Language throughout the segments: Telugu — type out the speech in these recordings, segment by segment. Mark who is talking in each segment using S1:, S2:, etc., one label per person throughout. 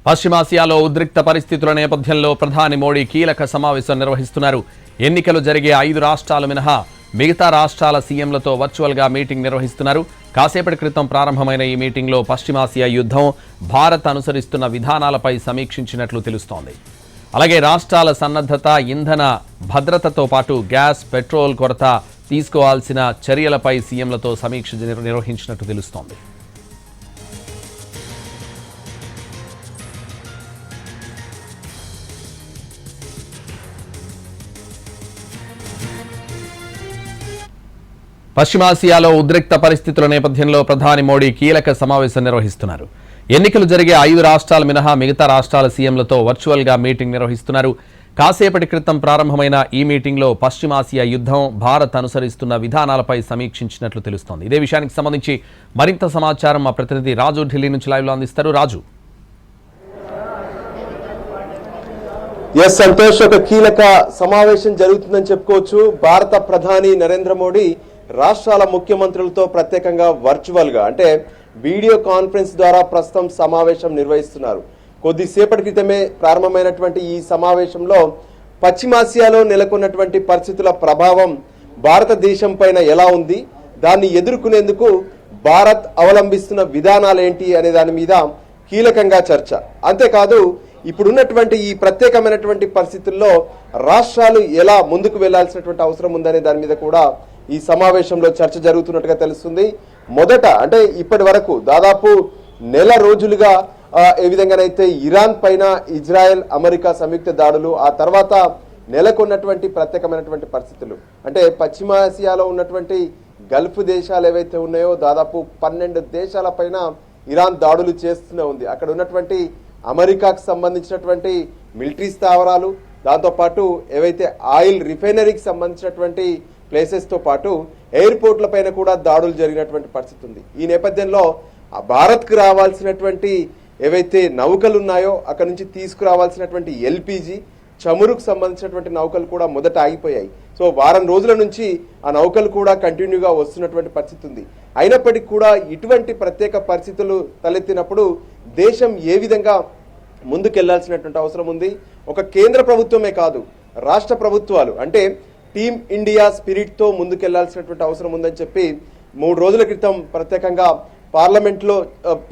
S1: పశ్చిమాసియాలో ఉద్రిక్త పరిస్థితుల నేపథ్యంలో ప్రధాని మోడీ కీలక సమావేశం నిర్వహిస్తున్నారు. ఎన్నికలు జరిగే 5 రాష్ట్రాలు మినహా మిగతా రాష్ట్రాల సీఎంలతో వర్చువల్గా మీటింగ్ నిర్వహిస్తున్నారు. కాసేపటి క్రితం ప్రారంభమైన ఈ మీటింగ్లో పశ్చిమాసియా యుద్ధం, భారత్ అనుసరిస్తున్న విధానాలపై సమీక్షించినట్లు తెలుస్తోంది. అలాగే రాష్ట్రాల సన్నద్ధత, ఇంధన భద్రతతో పాటు గ్యాస్, పెట్రోల్ కొరత తీసుకోవాల్సిన చర్యలపై సీఎంలతో సమీక్ష నిర్వహించినట్టు తెలుస్తోంది. పశ్చిమాసియాలో ఉద్రిక్త పరిస్థితుల నేపథ్యంలో ప్రధాని మోడీ కీలక సమావేశం నిర్వహిస్తున్నారు. ఎన్నికలు జరిగే 5 రాష్ట్రాలు మినహా మిగతా రాష్ట్రాల సీఎంలతో వర్చువల్గా మీటింగ్ నిర్వహిస్తున్నారు. కాసేపటి క్రితం ప్రారంభమైన ఈ మీటింగ్లో పశ్చిమాసియా యుద్ధం, భారత్ అనుసరిస్తున్న విధానాలపై సమీక్షించినట్లు తెలుస్తోంది. ఇదే విషయానికి సంబంధించి మరింత సమాచారం మా ప్రతినిధి రాజు ఢిల్లీ నుంచి లైవ్లో అందిస్తారు. రాజు.
S2: సంతోష్, ఒక కీలక సమావేశం జరుగుతుందని చెప్పుకోవచ్చు. భారత ప్రధాని నరేంద్ర మోడీ రాష్ట్రాల ముఖ్యమంత్రులతో ప్రత్యేకంగా వర్చువల్ గా అంటే వీడియో కాన్ఫరెన్స్ ద్వారా ప్రస్తుతం సమావేశం నిర్వహిస్తున్నారు. కొద్దిసేపటి క్రితమే ప్రారంభమైనటువంటి ఈ సమావేశంలో పశ్చిమాసియాలో నెలకొన్నటువంటి పరిస్థితుల ప్రభావం భారతదేశం పైన ఎలా ఉంది, దాన్ని ఎదుర్కొనేందుకు భారత్ అవలంబిస్తున్న విధానాలు ఏంటి అనే దాని మీద కీలకంగా చర్చ. అంతేకాదు, ఇప్పుడున్నటువంటి ఈ ప్రత్యేకమైనటువంటి పరిస్థితుల్లో రాష్ట్రాలు ఎలా ముందుకు వెళ్లాల్సినటువంటి అవసరం ఉందనే దాని మీద కూడా ఈ సమావేశంలో చర్చ జరుగుతున్నట్టుగా తెలుస్తుంది. మొదట అంటే ఇప్పటి వరకు దాదాపు నెల రోజులుగా ఏ విధంగానైతే ఇరాన్ పైన ఇజ్రాయెల్, అమెరికా సంయుక్త దాడులు, ఆ తర్వాత నెలకొన్నటువంటి ప్రత్యేకమైనటువంటి పరిస్థితులు అంటే పశ్చిమాసియాలో ఉన్నటువంటి గల్ఫ్ దేశాలు ఏవైతే ఉన్నాయో దాదాపు 12 దేశాల పైన ఇరాన్ దాడులు చేస్తూనే ఉంది. అక్కడ ఉన్నటువంటి అమెరికాకు సంబంధించినటువంటి మిలిటరీ స్థావరాలు, దాంతోపాటు ఏవైతే ఆయిల్ రిఫైనరీకి సంబంధించినటువంటి ప్లేసెస్తో పాటు ఎయిర్పోర్ట్ల పైన కూడా దాడులు జరిగినటువంటి పరిస్థితి ఉంది. ఈ నేపథ్యంలో భారత్కు రావాల్సినటువంటి ఏవైతే నౌకలు ఉన్నాయో అక్కడ నుంచి తీసుకురావాల్సినటువంటి ఎల్పిజి, చమురుకు సంబంధించినటువంటి నౌకలు కూడా మొదట ఆగిపోయాయి. సో వారం రోజుల నుంచి ఆ నౌకలు కూడా కంటిన్యూగా వస్తున్నటువంటి పరిస్థితి ఉంది. అయినప్పటికీ కూడా ఇటువంటి ప్రత్యేక పరిస్థితులు తలెత్తినప్పుడు దేశం ఏ విధంగా ముందుకెళ్లాల్సినటువంటి అవసరం ఉంది. ఒక కేంద్ర ప్రభుత్వమే కాదు, రాష్ట్ర ప్రభుత్వాలు అంటే టీమ్ ఇండియా స్పిరిట్తో ముందుకెళ్లాల్సినటువంటి అవసరం ఉందని చెప్పి 3 రోజుల క్రితం ప్రత్యేకంగా పార్లమెంట్లో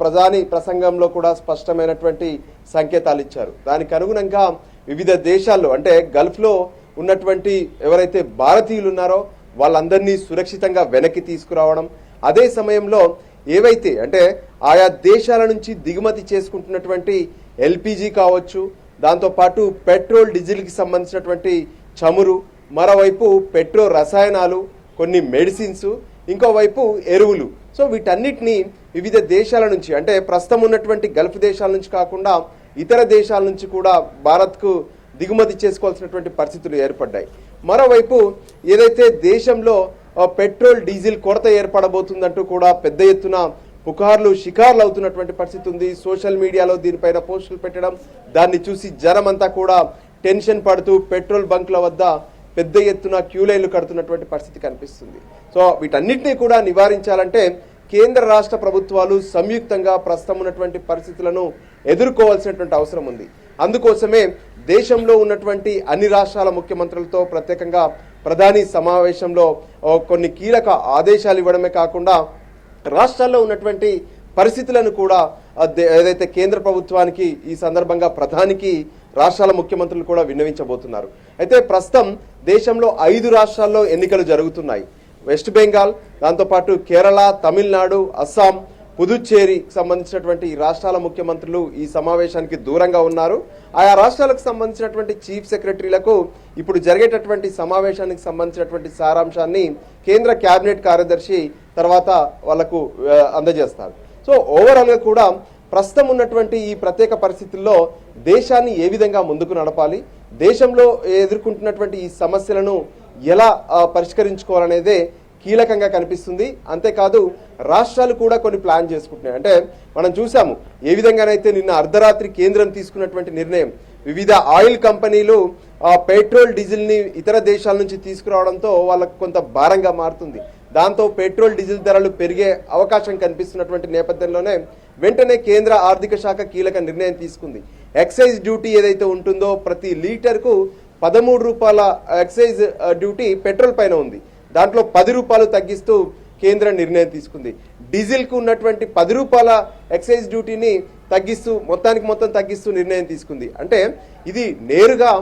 S2: ప్రధాని ప్రసంగంలో కూడా స్పష్టమైనటువంటి సంకేతాలు ఇచ్చారు. దానికి అనుగుణంగా వివిధ దేశాల్లో అంటే గల్ఫ్లో ఉన్నటువంటి ఎవరైతే భారతీయులు ఉన్నారో వాళ్ళందరినీ సురక్షితంగా వెనక్కి తీసుకురావడం, అదే సమయంలో ఏవైతే అంటే ఆయా దేశాల నుంచి దిగుమతి చేసుకుంటున్నటువంటి ఎల్పిజి కావచ్చు, దాంతోపాటు పెట్రోల్, డీజిల్కి సంబంధించినటువంటి చమురు, మరోవైపు పెట్రో రసాయనాలు, కొన్ని మెడిసిన్స్, ఇంకోవైపు ఎరువులు. సో వీటన్నిటినీ వివిధ దేశాల నుంచి అంటే ప్రస్తుతం ఉన్నటువంటి గల్ఫ్ దేశాల నుంచి కాకుండా ఇతర దేశాల నుంచి కూడా భారత్కు దిగుమతి చేసుకోవాల్సినటువంటి పరిస్థితులు ఏర్పడ్డాయి. మరోవైపు ఏదైతే దేశంలో పెట్రోల్, డీజిల్ కొరత ఏర్పడబోతుందంటూ కూడా పెద్ద ఎత్తున పుకార్లు, షికార్లు అవుతున్నటువంటి పరిస్థితి ఉంది. సోషల్ మీడియాలో దీనిపైన పోస్టులు పెట్టడం, దాన్ని చూసి జనమంతా కూడా టెన్షన్ పడుతూ పెట్రోల్ బంక్ల వద్ద పెద్ద ఎత్తున క్యూ లైన్లు కడుతున్నటువంటి పరిస్థితి కనిపిస్తుంది. సో వీటన్నిటినీ కూడా నివారించాలంటే కేంద్ర రాష్ట్ర ప్రభుత్వాలు సంయుక్తంగా ప్రస్తుతం ఉన్నటువంటి పరిస్థితులను ఎదుర్కోవాల్సినటువంటి అవసరం ఉంది. అందుకోసమే దేశంలో ఉన్నటువంటి అన్ని రాష్ట్రాల ముఖ్యమంత్రులతో ప్రత్యేకంగా ప్రధాని సమావేశంలో కొన్ని కీలక ఆదేశాలు ఇవ్వడమే కాకుండా రాష్ట్రాల్లో ఉన్నటువంటి పరిస్థితులను కూడా ఏదైతే కేంద్ర ప్రభుత్వానికి ఈ సందర్భంగా ప్రధానికి రాష్ట్రాల ముఖ్యమంత్రులు కూడా విన్నవించబోతున్నారు. అయితే ప్రస్తుతం దేశంలో 5 రాష్ట్రాల్లో ఎన్నికలు జరుగుతున్నాయి. వెస్ట్ బెంగాల్, దాంతోపాటు కేరళ, తమిళనాడు, అస్సాం, పుదుచ్చేరికి సంబంధించినటువంటి ఈ రాష్ట్రాల ముఖ్యమంత్రులు ఈ సమావేశానికి దూరంగా ఉన్నారు. ఆయా రాష్ట్రాలకు సంబంధించినటువంటి చీఫ్ సెక్రటరీలకు ఇప్పుడు జరిగేటటువంటి సమావేశానికి సంబంధించినటువంటి సారాంశాన్ని కేంద్ర కేబినెట్ కార్యదర్శి తర్వాత వాళ్లకు అందజేస్తారు. సో ఓవరాల్గా కూడా ప్రస్తుతం ఉన్నటువంటి ఈ ప్రత్యేక పరిస్థితుల్లో దేశాన్ని ఏ విధంగా ముందుకు నడపాలి, దేశంలో ఎదుర్కొంటున్నటువంటి ఈ సమస్యలను ఎలా పరిష్కరించుకోవాలనేదే కీలకంగా కనిపిస్తుంది. అంతేకాదు రాష్ట్రాలు కూడా కొన్ని ప్లాన్ చేసుకుంటున్నాయి. అంటే మనం చూసాము ఏ విధంగానైతే నిన్న అర్ధరాత్రి కేంద్రం తీసుకున్నటువంటి నిర్ణయం, వివిధ ఆయిల్ కంపెనీలు పెట్రోల్, డీజిల్ని ఇతర దేశాల నుంచి తీసుకురావడంతో వాళ్ళకు కొంత భారంగా మారుతుంది. దాంతో పెట్రోల్, డీజిల్ ధరలు పెరిగే అవకాశం కనిపిస్తున్నటువంటి నేపథ్యంలోనే వెంటనే కేంద్ర ఆర్థిక శాఖ కీలక నిర్ణయం తీసుకుంది. ఎక్సైజ్ డ్యూటీ ఏదైతే ఉంటుందో ప్రతి లీటర్కు 13 రూపాయల ఎక్సైజ్ డ్యూటీ పెట్రోల్ పైన ఉంది. దాంట్లో 10 రూపాయలు తగ్గిస్తూ కేంద్రం నిర్ణయం తీసుకుంది. డీజిల్కు ఉన్నటువంటి 10 రూపాయల ఎక్సైజ్ డ్యూటీని మొత్తం తగ్గిస్తూ నిర్ణయం తీసుకుంది. అంటే ఇది నేరుగా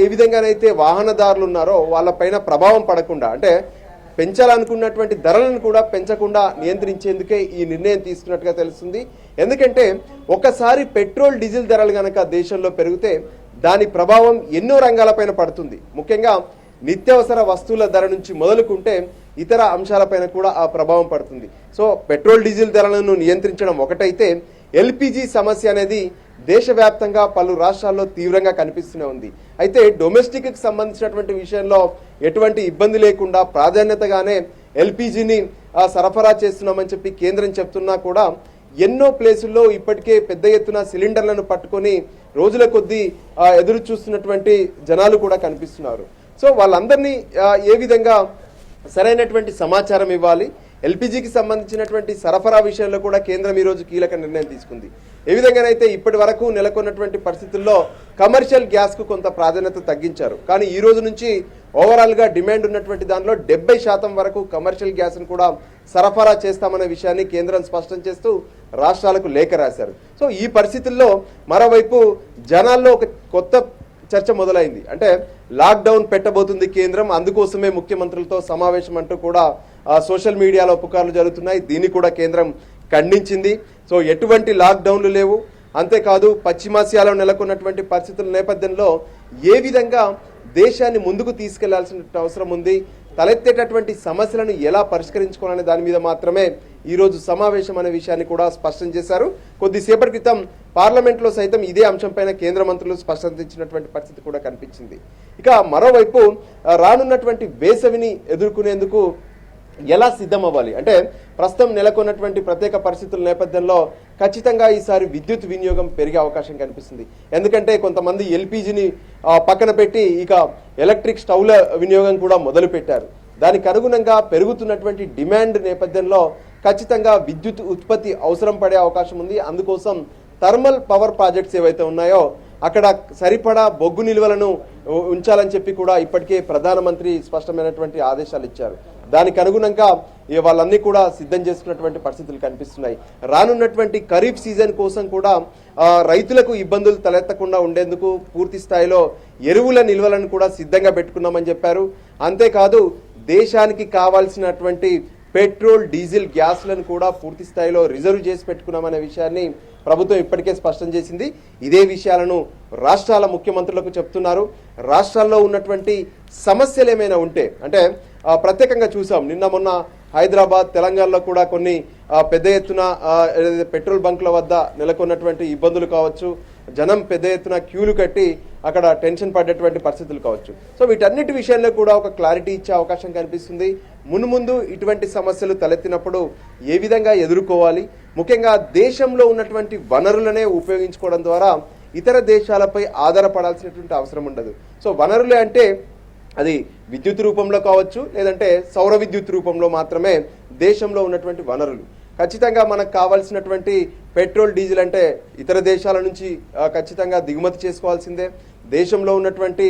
S2: ఏ విధంగానైతే వాహనదారులు ఉన్నారో వాళ్ళపైన ప్రభావం పడకుండా, అంటే పెంచాలనుకున్నటువంటి ధరలను కూడా పెంచకుండా నియంత్రించేందుకే ఈ నిర్ణయం తీసుకున్నట్టుగా తెలుస్తుంది. ఎందుకంటే ఒకసారి పెట్రోల్ డీజిల్ ధరలు గనక దేశంలో పెరిగితే దాని ప్రభావం ఎన్నో రంగాలపైన పడుతుంది. ముఖ్యంగా నిత్యావసర వస్తువుల ధర నుంచి మొదలుకుంటే ఇతర అంశాలపైన కూడా ఆ ప్రభావం పడుతుంది. సో పెట్రోల్ డీజిల్ ధరలను నియంత్రించడం ఒకటైతే, ఎల్పిజి సమస్య అనేది దేశవ్యాప్తంగా పలు రాష్ట్రాల్లో తీవ్రంగా కనిపిస్తూనే ఉంది. అయితే డొమెస్టిక్కి సంబంధించినటువంటి విషయంలో ఎటువంటి ఇబ్బంది లేకుండా ప్రాధాన్యతగానే ఎల్పిజిని సరఫరా చేస్తున్నామని చెప్పి కేంద్రం చెప్తున్నా కూడా ఎన్నో ప్లేసుల్లో ఇప్పటికే పెద్ద ఎత్తున సిలిండర్లను పట్టుకొని రోజుల కొద్దీ ఎదురు చూస్తున్నటువంటి జనాలు కూడా కనిపిస్తున్నారు. సో వాళ్ళందరినీ ఏ విధంగా సరైనటువంటి సమాచారం ఇవ్వాలి, ఎల్పిజికి సంబంధించినటువంటి సరఫరా విషయంలో కూడా కేంద్రం ఈరోజు కీలక నిర్ణయం తీసుకుంది. ఏ విధంగానైతే ఇప్పటి వరకు నెలకొన్నటువంటి పరిస్థితుల్లో కమర్షియల్ గ్యాస్కు కొంత ప్రాధాన్యత తగ్గించారు. కానీ ఈ రోజు నుంచి ఓవరాల్గా డిమాండ్ ఉన్నటువంటి దానిలో 70% వరకు కమర్షియల్ గ్యాస్ను కూడా సరఫరా చేస్తామనే విషయాన్ని కేంద్రం స్పష్టం చేస్తూ రాష్ట్రాలకు లేఖ రాశారు. సో ఈ పరిస్థితుల్లో మరోవైపు జనాల్లో ఒక కొత్త చర్చ మొదలైంది. అంటే లాక్డౌన్ పెట్టబోతుంది కేంద్రం, అందుకోసమే ముఖ్యమంత్రులతో సమావేశం అంటూ కూడా సోషల్ మీడియాలో పుకార్లు జరుగుతున్నాయి. దీన్ని కూడా కేంద్రం ఖండించింది. సో ఎటువంటి లాక్డౌన్లు లేవు. అంతేకాదు పశ్చిమాసియాలో నెలకొన్నటువంటి పరిస్థితుల నేపథ్యంలో ఏ విధంగా దేశాన్ని ముందుకు తీసుకెళ్లాల్సిన అవసరం ఉంది, తలెత్తేటటువంటి సమస్యలను ఎలా పరిష్కరించుకోవాలనే దాని మీద మాత్రమే ఈరోజు సమావేశం అనే విషయాన్ని కూడా స్పష్టం చేశారు. కొద్దిసేపటి క్రితం పార్లమెంట్లో సైతం ఇదే అంశంపైన కేంద్ర మంత్రులు స్పష్టత ఇచ్చినటువంటి పరిస్థితి కూడా కనిపించింది. ఇక మరోవైపు రానున్నటువంటి వేసవిని ఎదుర్కొనేందుకు ఎలా సిద్ధం అవ్వాలి అంటే, ప్రస్తుతం నెలకొన్నటువంటి ప్రత్యేక పరిస్థితుల నేపథ్యంలో ఖచ్చితంగా ఈసారి విద్యుత్ వినియోగం పెరిగే అవకాశం కనిపిస్తుంది. ఎందుకంటే కొంతమంది ఎల్పిజిని పక్కన పెట్టి ఇక ఎలక్ట్రిక్ స్టవ్ల వినియోగం కూడా మొదలు పెట్టారు. దానికి అనుగుణంగా పెరుగుతున్నటువంటి డిమాండ్ నేపథ్యంలో ఖచ్చితంగా విద్యుత్ ఉత్పత్తి అవసరం పడే అవకాశం ఉంది. అందుకోసం థర్మల్ పవర్ ప్రాజెక్ట్స్ ఏవైతే ఉన్నాయో అక్కడ సరిపడా బొగ్గు నిల్వలను ఉంచాలని చెప్పి కూడా ఇప్పటికే ప్రధానమంత్రి స్పష్టమైనటువంటి ఆదేశాలు ఇచ్చారు. దానికి అనుగుణంగా వాళ్ళన్నీ కూడా సిద్ధం చేసుకున్నటువంటి పరిస్థితులు కనిపిస్తున్నాయి. రానున్నటువంటి ఖరీఫ్ సీజన్ కోసం కూడా రైతులకు ఇబ్బందులు తలెత్తకుండా ఉండేందుకు పూర్తి స్థాయిలో ఎరువుల నిల్వలను కూడా సిద్ధంగా పెట్టుకున్నామని చెప్పారు. అంతేకాదు దేశానికి కావాల్సినటువంటి పెట్రోల్ డీజిల్ గ్యాస్లను కూడా పూర్తి స్థాయిలో రిజర్వ్ చేసి పెట్టుకున్నామనే విషయాన్ని ప్రభుత్వం ఇప్పటికే స్పష్టం చేసింది. ఇదే విషయాలను రాష్ట్రాల ముఖ్యమంత్రులకు చెప్తున్నారు. రాష్ట్రాల్లో ఉన్నటువంటి సమస్యలు ఏమైనా ఉంటే, అంటే ప్రత్యేకంగా చూసాం నిన్న మొన్న హైదరాబాద్ తెలంగాణలో కూడా కొన్ని పెద్ద ఎత్తున పెట్రోల్ బంకుల వద్ద నెలకొన్నటువంటి ఇబ్బందులు కావచ్చు, జనం పెద్ద ఎత్తున క్యూలు కట్టి అక్కడ టెన్షన్ పడ్డటువంటి పరిస్థితులు కావచ్చు. సో వీటన్నిటి విషయంలో కూడా ఒక క్లారిటీ ఇచ్చే అవకాశం కనిపిస్తుంది. మున్ముందు ఇటువంటి సమస్యలు తలెత్తినప్పుడు ఏ విధంగా ఎదుర్కోవాలి, ముఖ్యంగా దేశంలో ఉన్నటువంటి వనరులనే ఉపయోగించుకోవడం ద్వారా ఇతర దేశాలపై ఆధారపడాల్సినటువంటి అవసరం ఉండదు. సో వనరులే అంటే అది విద్యుత్ రూపంలో కావచ్చు, లేదంటే సౌర విద్యుత్ రూపంలో మాత్రమే దేశంలో ఉన్నటువంటి వనరులు. ఖచ్చితంగా మనకు కావాల్సినటువంటి పెట్రోల్ డీజిల్ అంటే ఇతర దేశాల నుంచి ఖచ్చితంగా దిగుమతి చేసుకోవాల్సిందే. దేశంలో ఉన్నటువంటి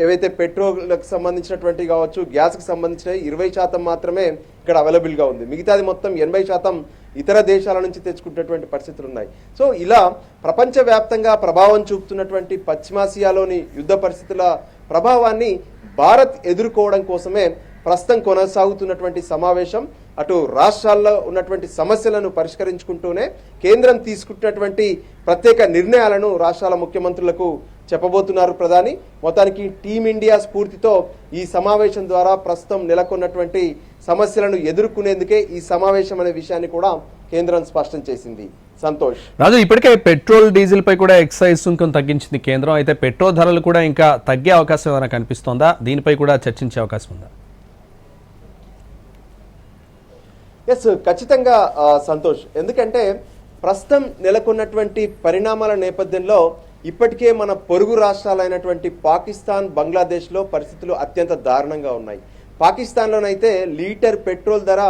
S2: ఏవైతే పెట్రోల్కి సంబంధించినటువంటి కావచ్చు, గ్యాస్కి సంబంధించినవి 20% మాత్రమే ఇక్కడ అవైలబుల్గా ఉంది. మిగతాది మొత్తం 80% ఇతర దేశాల నుంచి తెచ్చుకున్నటువంటి పరిస్థితులు ఉన్నాయి. సో ఇలా ప్రపంచవ్యాప్తంగా ప్రభావం చూపుతున్నటువంటి పశ్చిమాసియాలోని యుద్ధ పరిస్థితుల ప్రభావాన్ని భారత్ ఎదుర్కోవడం కోసమే ప్రస్తుతం కొనసాగుతున్నటువంటి సమావేశం. అటు రాష్ట్రాల్లో ఉన్నటువంటి సమస్యలను పరిష్కరించుకుంటూనే కేంద్రం తీసుకుంటున్నటువంటి ప్రత్యేక నిర్ణయాలను రాష్ట్రాల ముఖ్యమంత్రులకు చెప్పబోతున్నారు ప్రధాని. మొత్తానికి టీమిండియా స్ఫూర్తితో ఈ సమావేశం ద్వారా ప్రస్తుతం నెలకొన్నటువంటి సమస్యలను ఎదుర్కొనేందుకే ఈ సమావేశం అనే విషయాన్ని కూడా కేంద్రం స్పష్టం చేసింది. సంతోష్,
S1: రాజు, ఇప్పటికే పెట్రోల్ డీజిల్ పై కూడా ఎక్సైజ్ సుంకం తగ్గించింది కేంద్రం. అయితే పెట్రోల్ ధరలు కూడా ఇంకా తగ్గే అవకాశం ఏమైనా కనిపిస్తోందా? దీనిపై కూడా చర్చించే అవకాశం ఉందా?
S2: ఎస్, ఖచ్చితంగా సంతోష్. ఎందుకంటే ప్రస్తుతం నెలకొన్నటువంటి పరిణామాల నేపథ్యంలో ఇప్పటికే మన పొరుగు రాష్ట్రాలైనటువంటి పాకిస్తాన్, బంగ్లాదేశ్లో పరిస్థితులు అత్యంత దారుణంగా ఉన్నాయి. పాకిస్తాన్లోనైతే లీటర్ పెట్రోల్ ధర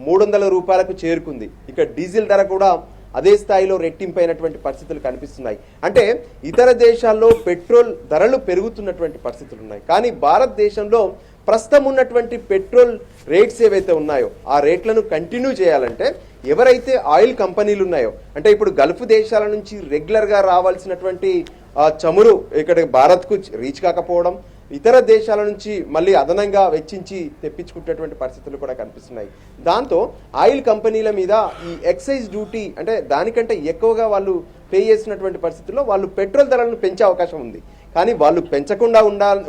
S2: 300 రూపాయలకు చేరుకుంది. ఇక డీజిల్ ధర కూడా అదే స్థాయిలో రెట్టింపైనటువంటి పరిస్థితులు కనిపిస్తున్నాయి. అంటే ఇతర దేశాల్లో పెట్రోల్ ధరలు పెరుగుతున్నటువంటి పరిస్థితులు ఉన్నాయి, కానీ భారతదేశంలో ప్రస్తుతం ఉన్నటువంటి పెట్రోల్ రేట్స్ ఏవైతే ఉన్నాయో ఆ రేట్లను కంటిన్యూ చేయాలంటే ఎవరైతే ఆయిల్ కంపెనీలు ఉన్నాయో, అంటే ఇప్పుడు గల్ఫ్ దేశాల నుంచి రెగ్యులర్గా రావాల్సినటువంటి చమురు ఇక్కడ భారత్కు రీచ్ కాకపోవడం, ఇతర దేశాల నుంచి మళ్ళీ అదనంగా వెచ్చించి తెప్పించుకునేటువంటి పరిస్థితులు కూడా కనిపిస్తున్నాయి. దాంతో ఆయిల్ కంపెనీల మీద ఈ ఎక్సైజ్ డ్యూటీ అంటే దానికంటే ఎక్కువగా వాళ్ళు పే చేసినటువంటి పరిస్థితుల్లో వాళ్ళు పెట్రోల్ ధరలను పెంచే అవకాశం ఉంది. కానీ వాళ్ళు పెంచకుండా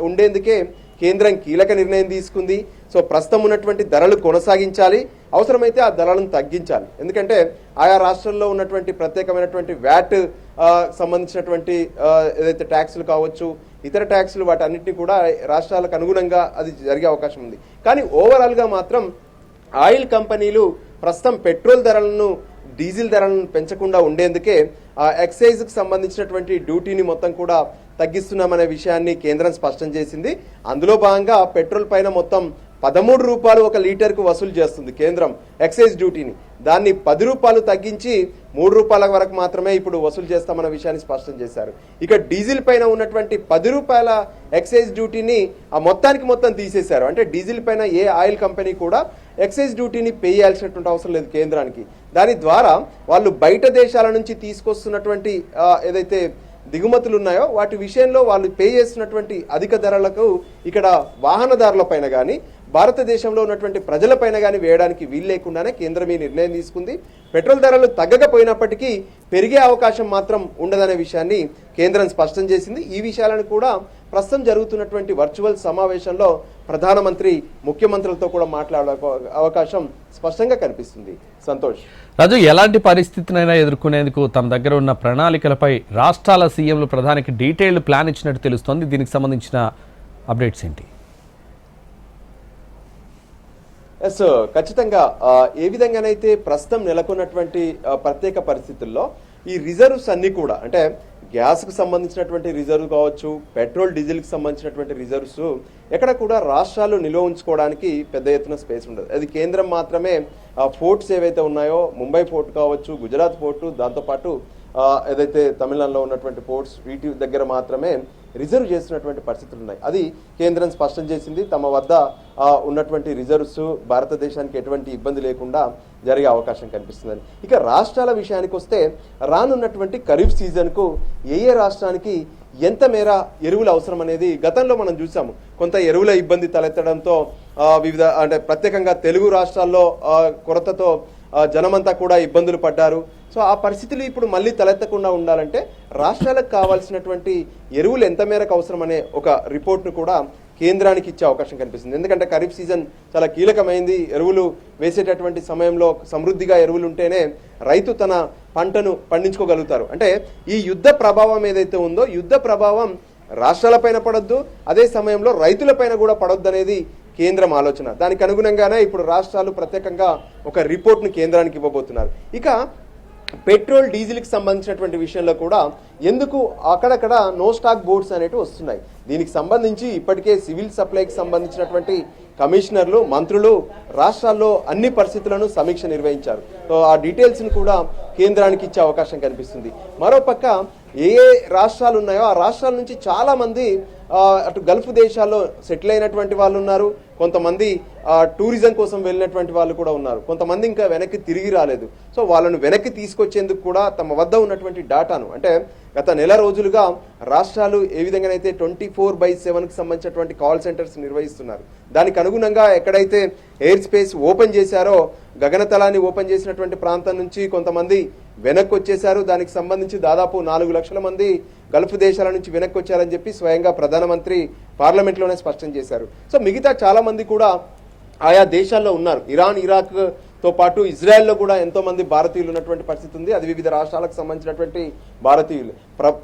S2: ఉండేందుకే కేంద్రం కీలక నిర్ణయం తీసుకుంది. సో ప్రస్తుతం ఉన్నటువంటి ధరలు కొనసాగించాలి, అవసరమైతే ఆ ధరలను తగ్గించాలి. ఎందుకంటే ఆయా రాష్ట్రాల్లో ఉన్నటువంటి ప్రత్యేకమైనటువంటి వ్యాట్ సంబంధించినటువంటి ఏదైతే ట్యాక్సులు కావచ్చు, ఇతర ట్యాక్సులు వాటన్నిటిని కూడా రాష్ట్రాలకు అనుగుణంగా అది జరిగే అవకాశం ఉంది. కానీ ఓవరాల్గా మాత్రం ఆయిల్ కంపెనీలు ప్రస్తుతం పెట్రోల్ ధరలను డీజిల్ ధరలను పెంచకుండా ఉండేందుకే ఎక్సైజ్కి సంబంధించినటువంటి డ్యూటీని మొత్తం కూడా తగ్గిస్తున్నామనే విషయాన్ని కేంద్రం స్పష్టం చేసింది. అందులో భాగంగా పెట్రోల్ పైన మొత్తం 13 రూపాయలు ఒక లీటర్కు వసూలు చేస్తుంది కేంద్రం ఎక్సైజ్ డ్యూటీని. దాన్ని 10 రూపాయలు తగ్గించి 3 రూపాయల వరకు మాత్రమే ఇప్పుడు వసూలు చేస్తామన్న విషయాన్ని స్పష్టం చేశారు. ఇక డీజిల్ పైన ఉన్నటువంటి 10 రూపాయల ఎక్సైజ్ డ్యూటీని ఆ మొత్తం తీసేశారు. అంటే డీజిల్ పైన ఏ ఆయిల్ కంపెనీ కూడా ఎక్సైజ్ డ్యూటీని పే చేయాల్సినటువంటి అవసరం లేదు కేంద్రానికి. దాని ద్వారా వాళ్ళు బయట దేశాల నుంచి తీసుకొస్తున్నటువంటి ఏదైతే దిగుమతులు ఉన్నాయో వాటి విషయంలో వాళ్ళు పే చేస్తున్నటువంటి అధిక ధరలకు ఇక్కడ వాహనదారుల పైన కానీ భారతదేశంలో ఉన్నటువంటి ప్రజలపైన కానీ వేయడానికి వీలు లేకుండానే కేంద్రం ఈ నిర్ణయం తీసుకుంది. పెట్రోల్ ధరలు తగ్గకపోయినప్పటికీ పెరిగే అవకాశం మాత్రం ఉండదనే విషయాన్ని కేంద్రం స్పష్టం చేసింది. ఈ విషయాలను కూడా ప్రస్తుతం జరుగుతున్నటువంటి వర్చువల్ సమావేశంలో ప్రధానమంత్రి ముఖ్యమంత్రులతో కూడా మాట్లాడే అవకాశం స్పష్టంగా కనిపిస్తుంది. సంతోష్,
S1: రాజు, ఎలాంటి పరిస్థితినైనా ఎదుర్కొనేందుకు తమ దగ్గర ఉన్న ప్రణాళికలపై రాష్ట్రాల సీఎంలు ప్రధానికి డీటెయిల్డ్ ప్లాన్ ఇచ్చినట్టు తెలుస్తోంది. దీనికి సంబంధించిన అప్డేట్స్ ఏంటి?
S2: ఎస్, ఖచ్చితంగా ఏ విధంగానైతే ప్రస్తుతం నెలకొన్నటువంటి ప్రత్యేక పరిస్థితుల్లో ఈ రిజర్వ్స్ అన్ని కూడా అంటే గ్యాస్కు సంబంధించినటువంటి రిజర్వ్ కావచ్చు, పెట్రోల్ డీజిల్కి సంబంధించినటువంటి రిజర్వ్స్ ఎక్కడ కూడా రాష్ట్రాలు నిల్వ ఉంచుకోవడానికి పెద్ద ఎత్తున స్పేస్ ఉండదు. అది కేంద్రం మాత్రమే పోర్ట్స్ ఏవైతే ఉన్నాయో ముంబై పోర్ట్ కావచ్చు, గుజరాత్ పోర్టు, దాంతోపాటు ఏదైతే తమిళనాడులో ఉన్నటువంటి పోర్ట్స్ వీటి దగ్గర మాత్రమే రిజర్వ్ చేస్తున్నటువంటి పరిస్థితులు ఉన్నాయి. అది కేంద్రం స్పష్టం చేసింది. తమ వద్ద ఉన్నటువంటి రిజర్వ్స్ భారతదేశానికి ఎటువంటి ఇబ్బంది లేకుండా జరిగే అవకాశం కనిపిస్తుందని. ఇక రాష్ట్రాల విషయానికి వస్తే రానున్నటువంటి ఖరీఫ్ సీజన్కు ఏ రాష్ట్రానికి ఎంత మేర ఎరువులు అవసరం అనేది గతంలో మనం చూసాము. కొంత ఎరువుల ఇబ్బంది తలెత్తడంతో వివిధ అంటే ప్రత్యేకంగా తెలుగు రాష్ట్రాల్లో కొరతతో జనమంతా కూడా ఇబ్బందులు పడ్డారు. సో ఆ పరిస్థితులు ఇప్పుడు మళ్ళీ తలెత్తకుండా ఉండాలంటే రాష్ట్రాలకు కావాల్సినటువంటి ఎరువులు ఎంత మేరకు అవసరం అనే ఒక రిపోర్ట్ను కూడా కేంద్రానికి ఇచ్చే అవకాశం కనిపిస్తుంది. ఎందుకంటే ఖరీఫ్ సీజన్ చాలా కీలకమైంది. ఎరువులు వేసేటటువంటి సమయంలో సమృద్ధిగా ఎరువులు ఉంటేనే రైతు తన పంటను పండించుకోగలుగుతారు. అంటే ఈ యుద్ధ ప్రభావం ఏదైతే ఉందో యుద్ధ ప్రభావం రాష్ట్రాలపైన పడొద్దు, అదే సమయంలో రైతులపైన కూడా పడొద్దు అనేది కేంద్రం ఆలోచన. దానికి అనుగుణంగానే ఇప్పుడు రాష్ట్రాలు ప్రత్యేకంగా ఒక రిపోర్ట్ను కేంద్రానికి ఇవ్వబోతున్నారు. ఇక పెట్రోల్ డీజిల్కి సంబంధించినటువంటి విషయంలో కూడా ఎందుకు అక్కడక్కడ నో స్టాక్ బోర్డ్స్ అనేవి వస్తున్నాయి. దీనికి సంబంధించి ఇప్పటికే సివిల్ సప్లైకి సంబంధించినటువంటి కమిషనర్లు, మంత్రులు రాష్ట్రాల్లో అన్ని పరిస్థితులను సమీక్ష నిర్వహించారు. సో ఆ డీటెయిల్స్ని కూడా కేంద్రానికి ఇచ్చే అవకాశం కనిపిస్తుంది. మరోపక్క ఏ రాష్ట్రాలు ఉన్నాయో ఆ రాష్ట్రాల నుంచి చాలామంది అటు గల్ఫ్ దేశాల్లో సెటిల్ అయినటువంటి వాళ్ళు ఉన్నారు, కొంతమంది టూరిజం కోసం వెళ్ళినటువంటి వాళ్ళు కూడా ఉన్నారు, కొంతమంది ఇంకా వెనక్కి తిరిగి రాలేదు. సో వాళ్ళను వెనక్కి తీసుకొచ్చేందుకు కూడా తమ వద్ద ఉన్నటువంటి డాటాను అంటే గత నెల రోజులుగా రాష్ట్రాలు ఏ విధంగానైతే 24/7కి సంబంధించినటువంటి కాల్ సెంటర్స్ నిర్వహిస్తున్నారు. దానికి అనుగుణంగా ఎక్కడైతే ఎయిర్ స్పేస్ ఓపెన్ చేశారో గగనతలాన్ని ఓపెన్ చేసినటువంటి ప్రాంతం నుంచి కొంతమంది వెనక్కి వచ్చేశారు. దానికి సంబంధించి దాదాపు 4 లక్షల మంది గల్ఫ్ దేశాల నుంచి వెనక్కి వచ్చారని చెప్పి స్వయంగా ప్రధానమంత్రి పార్లమెంట్లోనే స్పష్టం చేశారు. సో మిగతా చాలా మంది కూడా ఆయా దేశాల్లో ఉన్నారు. ఇరాన్, ఇరాక్తో పాటు ఇజ్రాయెల్లో కూడా ఎంతో మంది భారతీయులు ఉన్నటువంటి పరిస్థితి ఉంది. అది వివిధ రాష్ట్రాలకు సంబంధించినటువంటి భారతీయులు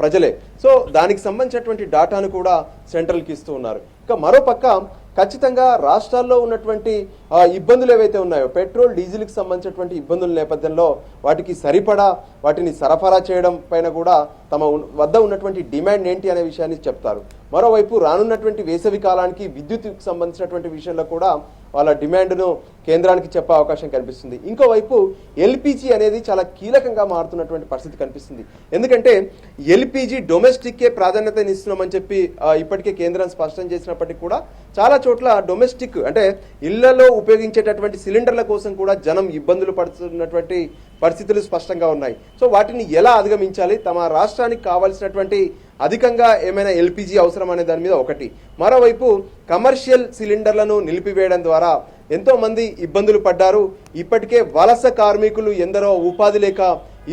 S2: ప్రజలే. సో దానికి సంబంధించినటువంటి డాటాను కూడా సెంట్రల్కి ఇస్తూ ఉన్నారు. ఇక మరోపక్క ఖచ్చితంగా రాష్ట్రాల్లో ఉన్నటువంటి ఇబ్బందులు ఏవైతే ఉన్నాయో పెట్రోల్ డీజిల్కి సంబంధించినటువంటి ఇబ్బందుల నేపథ్యంలో వాటికి సరిపడా వాటిని సరఫరా చేయడం పైన కూడా తమ వద్ద ఉన్నటువంటి డిమాండ్ ఏంటి అనే విషయాన్ని చెప్తారు. మరోవైపు రానున్నటువంటి వేసవి కాలానికి విద్యుత్కు సంబంధించినటువంటి విషయంలో కూడా వాళ్ళ డిమాండ్ను కేంద్రానికి చెప్పే అవకాశం కనిపిస్తుంది. ఇంకోవైపు ఎల్పిజి అనేది చాలా కీలకంగా మారుతున్నటువంటి పరిస్థితి కనిపిస్తుంది. ఎందుకంటే ఎల్పిజి డొమెస్టిక్కే ప్రాధాన్యతనిస్తున్నామని చెప్పి ఇప్పటికే కేంద్రం స్పష్టం చేసినప్పటికీ కూడా చాలా చోట్ల డొమెస్టిక్ అంటే ఇళ్లలో ఉపయోగించేటటువంటి సిలిండర్ల కోసం కూడా జనం ఇబ్బందులు పడుతున్నటువంటి పరిస్థితులు స్పష్టంగా ఉన్నాయి. సో వాటిని ఎలా అధిగమించాలి, తమ రాష్ట్రానికి కావాల్సినటువంటి అధికంగా ఏమైనా ఎల్పిజి అవసరం అనే దాని మీద ఒకటి. మరోవైపు కమర్షియల్ సిలిండర్లను నిలిపివేయడం ద్వారా ఎంతో మంది ఇబ్బందులు పడ్డారు. ఇప్పటికే వలస కార్మికులు ఎందరో ఉపాధి లేక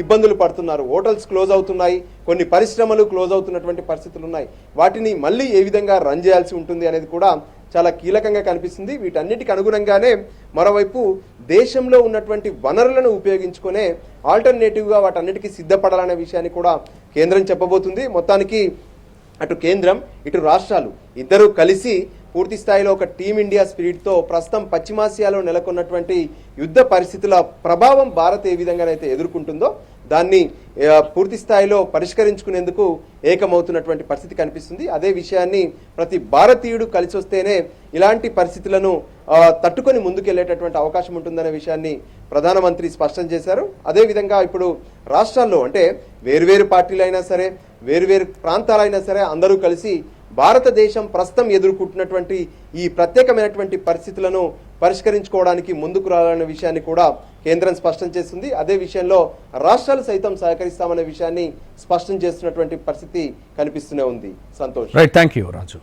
S2: ఇబ్బందులు పడుతున్నారు. హోటల్స్ క్లోజ్ అవుతున్నాయి, కొన్ని పరిశ్రమలు క్లోజ్ అవుతున్నటువంటి పరిస్థితులు ఉన్నాయి. వాటిని మళ్ళీ ఏ విధంగా రన్ చేయాల్సి ఉంటుంది అనేది కూడా చాలా కీలకంగా కనిపిస్తుంది. వీటన్నిటికి అనుగుణంగానే మరోవైపు దేశంలో ఉన్నటువంటి వనరులను ఉపయోగించుకునే ఆల్టర్నేటివ్గా వాటన్నిటికీ సిద్ధపడాలనే విషయాన్ని కూడా కేంద్రం చెప్పబోతుంది. మొత్తానికి అటు కేంద్రం ఇటు రాష్ట్రాలు ఇద్దరూ కలిసి పూర్తి స్థాయిలో ఒక టీమిండియా స్పిరిట్తో ప్రస్తుతం పశ్చిమాసియాలో నెలకొన్నటువంటి యుద్ధ పరిస్థితుల ప్రభావం భారత్ ఏ విధంగానైతే ఎదుర్కొంటుందో దాన్ని పూర్తి స్థాయిలో పరిష్కరించుకునేందుకు ఏకమవుతున్నటువంటి పరిస్థితి కనిపిస్తుంది. అదే విషయాన్ని ప్రతి భారతీయుడు కలిసి వస్తేనే ఇలాంటి పరిస్థితులను తట్టుకొని ముందుకెళ్లేటటువంటి అవకాశం ఉంటుందనే విషయాన్ని ప్రధానమంత్రి స్పష్టం చేశారు. అదేవిధంగా ఇప్పుడు రాష్ట్రాల్లో అంటే వేరువేరు పార్టీలైనా సరే వేరువేరు ప్రాంతాలైనా సరే అందరూ కలిసి భారతదేశం ప్రస్తుతం ఎదుర్కొంటున్నటువంటి ఈ ప్రత్యేకమైనటువంటి పరిస్థితులను పరిష్కరించుకోవడానికి ముందుకు రావాలనే విషయాన్ని కూడా కేంద్రం స్పష్టం చేస్తుంది. అదే విషయంలో రాష్ట్రాలు సైతం సహకరిస్తామనే విషయాన్ని స్పష్టం చేస్తున్నటువంటి పరిస్థితి కనిపిస్తూనే ఉంది. Santosh.
S1: Right, thank you Raju.